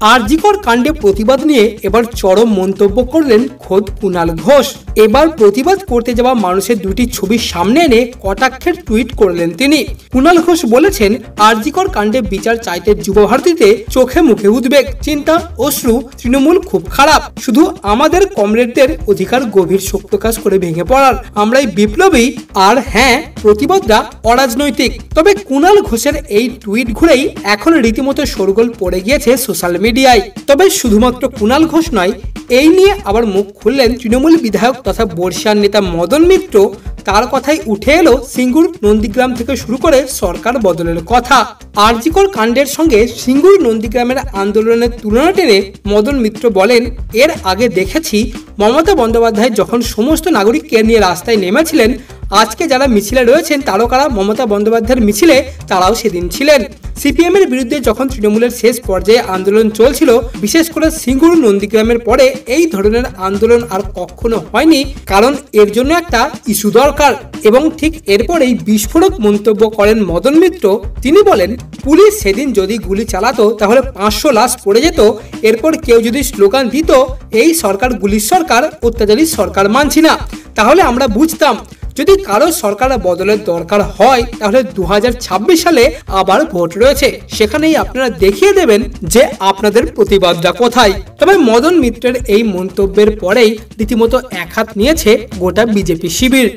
আরজিকর কাণ্ডে প্রতিবাদ নিয়ে এবার চরম মন্তব্য করলেন খোদ কুণাল ঘোষ। এবার প্রতিবাদ করতে যাওয়া মানুষের দুটি ছবি সামনে এনে কটাক্ষের টুইট করলেন তিনি। কুণাল ঘোষ বলেছেন, আরজিকর কাণ্ডে বিচার চাইতে যুবভারতীতে চোখে মুখে উদ্বেগ, চিন্তা, অশ্রু। তৃণমূল খুব খারাপ, শুধু আমাদের কমরেডদের অধিকার গভীর শোক প্রকাশ করে ভেঙে পড়ার। আমরাই বিপ্লবী, আর হ্যাঁ, প্রতিবাদটা অরাজনৈতিক। তবে কুণাল ঘোষের এই টুইট ঘুরেই এখন রীতিমতো শোরগোল পড়ে গিয়েছে সোশ্যাল মিডিয়ায়। তবে শুধুমাত্র কুণাল ঘোষ নয়, এই নিয়ে আবার মুখ খুললেন তৃণমূল বিধায়ক তথা বর্ষিয়ান নেতা মদন মিত্র। তার কথাই উঠে এলো সিঙ্গুর নন্দীগ্রাম থেকে শুরু করে সরকার বদলের কথা। আরজিকর কাণ্ডের সঙ্গে সিঙ্গুর নন্দীগ্রামের আন্দোলনের তুলনা টেনে মদন মিত্র বলেন, এর আগে দেখেছি মমতা বন্দ্যোপাধ্যায় যখন সমস্ত নাগরিককে নিয়ে রাস্তায় নেমেছিলেন, আজকে যারা মিছিলে রয়েছেন তারকারা মমতা বন্দ্যোপাধ্যায়ের মিছিলে তারাও সেদিন ছিলেন। সিপিএম এর বিরুদ্ধে যখন তৃণমূলের শেষ পর্যায়ে আন্দোলন চলছিল, বিশেষ করে সিঙ্গুর নন্দীগ্রামের পরে এই ধরনের আন্দোলন আর কখনো হয়নি, কারণ এর জন্য একটা ইস্যু দরকার। এবং ঠিক এরপরেই বিস্ফোরক মন্তব্য করেন মদন মিত্র। তিনি বলেন, পুলিশ সেদিন যদি গুলি চালাতো তাহলে 500 লাশ পড়ে যেত। এরপর কেউ যদি স্লোগান দিত, এই সরকার গুলির সরকার, অত্যাচারী সরকার মানছি না, তাহলে আমরা বুঝতাম। যদি কারো সরকার বদলের দরকার হয় তাহলে 2026 সালে আবার ভোট রয়েছে, সেখানেই আপনারা দেখিয়ে দেবেন যে আপনাদের প্রতিবাদটা কোথায়। তবে মদন মিত্রের এই মন্তব্যের পরেই রীতিমতো একহাত নিয়েছে গোটা বিজেপি শিবির।